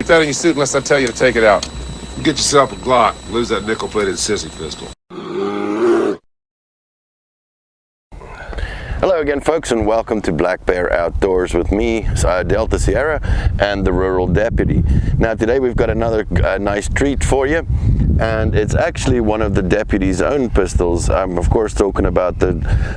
keep that in your suit unless I tell you to take it out. Get yourself a Glock. Lose that nickel-plated sissy pistol. Hello again, folks, and welcome to Black Bear Outdoors with me, Delta Sierra, and the Rural Deputy. Now today we've got another nice treat for you, and it's actually one of the deputy's own pistols. I'm of course talking about the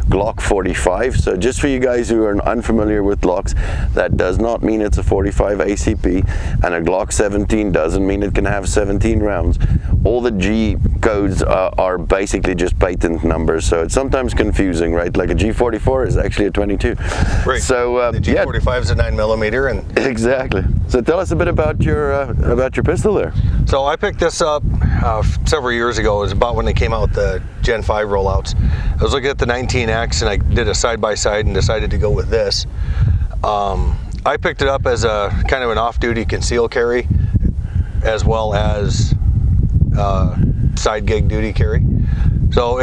Glock 45. So just for you guys who are unfamiliar with Glocks, that does not mean it's a 45 ACP, and a Glock 17 doesn't mean it can have 17 rounds. All the G codes are basically just patent numbers, so it's sometimes confusing, right? Like a G44 is actually a 22. Right. So the G45 is a 9mm, and exactly. So tell us a bit about your pistol there. So I picked this up several years ago. It was about when they came out with the Gen 5 rollouts. I was looking at the 19X, and I did a side-by-side and decided to go with this. I picked it up as a kind of an off-duty conceal carry, as well as side gig duty carry. So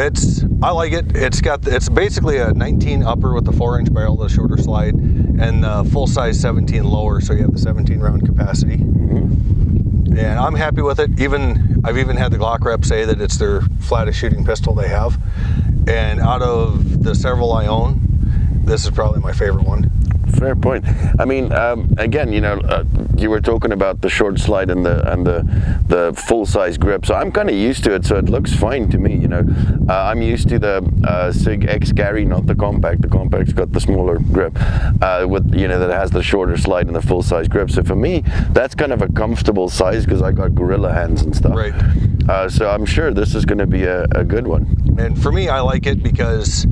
I like it. It's basically a 19 upper with the 4-inch barrel, the shorter slide, and the full size 17 lower, so you have the 17 round capacity. And I'm happy with it. I've even had the Glock rep say that it's their flattest shooting pistol they have. And out of the several I own, this is probably my favorite one. Fair point. I mean, again, you know, you were talking about the short slide and the full size grip, so I'm kind of used to it, so it looks fine to me. You know, I'm used to the Sig X carry, not the compact. The compact's got the smaller grip, with, you know, that has the shorter slide and the full size grip. So for me, that's kind of a comfortable size because I got gorilla hands and stuff. Right. So I'm sure this is going to be a good one. And for me, I like it because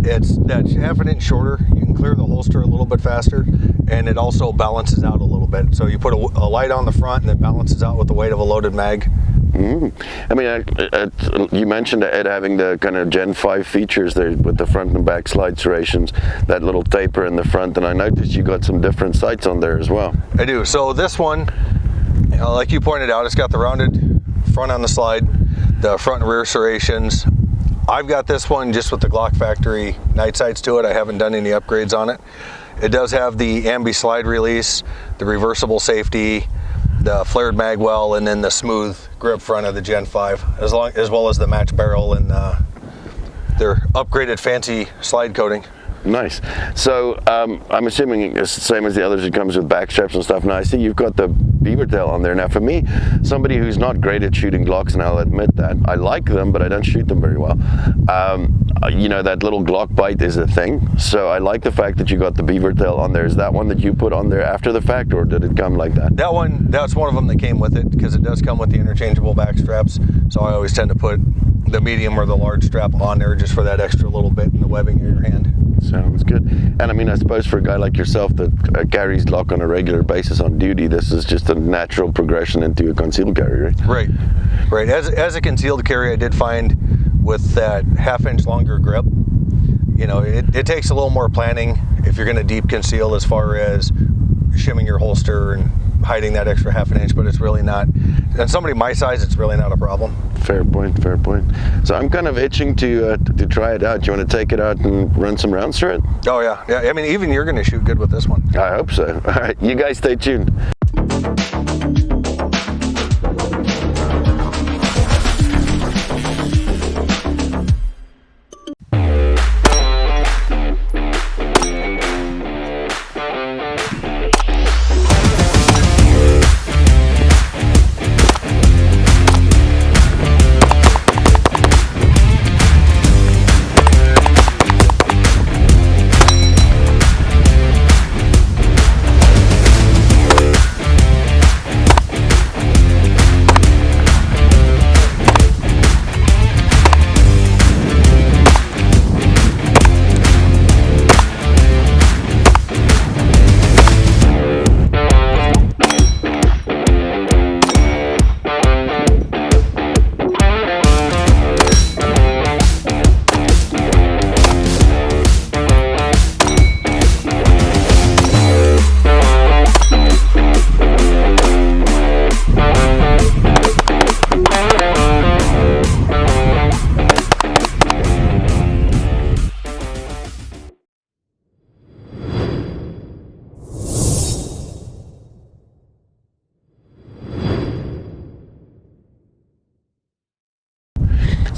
it's that half an inch shorter. You can clear the holster a little bit faster, and it also balances out a little bit. So you put a light on the front, and it balances out with the weight of a loaded mag. I mean, you mentioned it having the kind of Gen 5 features there with the front and back slide serrations, that little taper in the front, and I noticed you got some different sights on there as well. I do. So this one, like you pointed out, it's got the rounded front on the slide, the front and rear serrations. I've got this one just with the Glock factory night sights to it. I haven't done any upgrades on it. It does have the ambi slide release, the reversible safety, the flared mag well, and then the smooth grip front of the Gen 5, as well as the match barrel and their upgraded fancy slide coating. Nice. So I'm assuming it's the same as the others. It comes with back straps and stuff. Now I see you've got the beaver tail on there. Now for me, somebody who's not great at shooting Glocks, and I'll admit that, I like them, but I don't shoot them very well. You know, that little Glock bite is a thing. So I like the fact that you got the beaver tail on there. Is that one that you put on there after the fact, or did it come like that? That's one of them that came with it, because it does come with the interchangeable back straps. So I always tend to put the medium or the large strap on there just for that extra little bit in the webbing of your hand. Sounds good. And I mean, I suppose for a guy like yourself that carries Glock on a regular basis on duty, this is just a natural progression into a concealed carry, right? Right. As a concealed carry, I did find with that half-inch longer grip, you know, it takes a little more planning if you're going to deep conceal as far as shimming your holster and hiding that extra half an inch, but it's really not. And somebody my size, it's really not a problem. Fair point, fair point. So I'm kind of itching to try it out. Do you want to take it out and run some rounds through it? Oh yeah. I mean, even you're going to shoot good with this one. I hope so. All right, you guys stay tuned.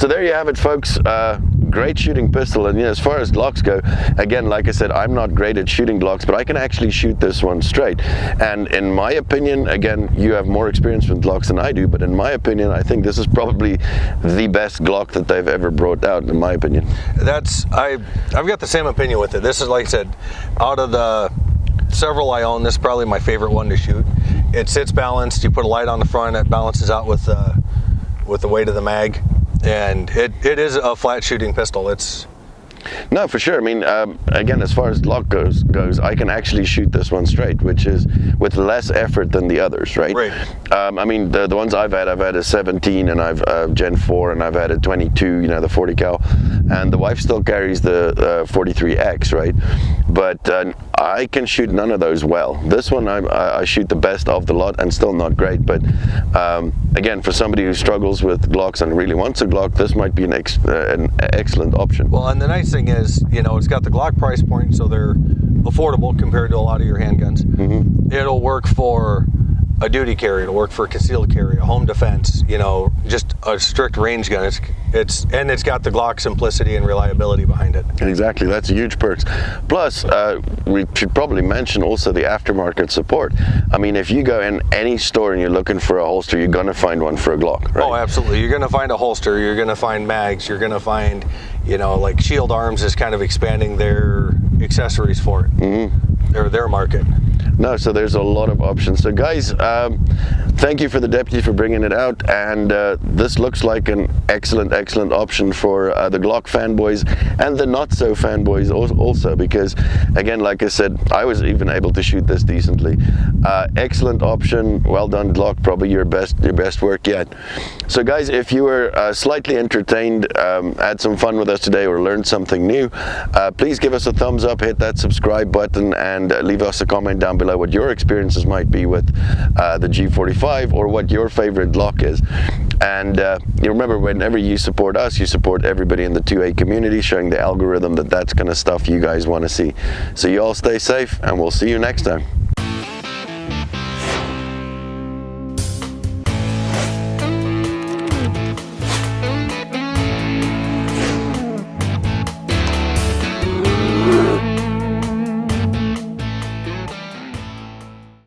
So there you have it, folks. Great shooting pistol. And as far as Glocks go, again, like I said, I'm not great at shooting Glocks, but I can actually shoot this one straight. And in my opinion, again, you have more experience with Glocks than I do, but in my opinion, I think this is probably the best Glock that they've ever brought out, in my opinion. I've got the same opinion with it. This is, like I said, out of the several I own, this is probably my favorite one to shoot. It sits balanced. You put a light on the front, it balances out with the weight of the mag, and it is a flat shooting pistol. No, for sure. I mean, again, as far as Glock goes, I can actually shoot this one straight, which is with less effort than the others, right? Right. I mean, the ones I've had a 17, and I've Gen 4, and I've had a 22, the 40 cal, and the wife still carries the 43X, right? But I can shoot none of those well. This one I shoot the best of the lot, and still not great. But again, for somebody who struggles with Glocks and really wants a Glock, this might be an excellent option. Well, and the nice thing is, it's got the Glock price point, so they're affordable compared to a lot of your handguns. Mm-hmm. It'll work for a duty carry, it'll work for a concealed carry, a home defense, just a strict range gun. It's got the Glock simplicity and reliability behind it. Exactly, that's huge perks. Plus, we should probably mention also the aftermarket support. I mean, if you go in any store and you're looking for a holster, you're gonna find one for a Glock, right? Oh, absolutely. You're gonna find a holster, you're gonna find mags, you're gonna find, like Shield Arms is kind of expanding their accessories for it, their market. No, so there's a lot of options. So guys, thank you for the Deputy for bringing it out, and this looks like an excellent option for the Glock fanboys and the not so fanboys also, because again, like I said, I was even able to shoot this decently. Excellent option, well done Glock, probably your best work yet. So guys, if you were slightly entertained, had some fun with us today, or learned something new, please give us a thumbs up, hit that subscribe button, and leave us a comment down below what your experiences might be with the G45, or what your favorite Glock is. And you remember, whenever you support us, you support everybody in the 2A community, showing the algorithm that that's kind of stuff you guys want to see. So you all stay safe, and we'll see you next time.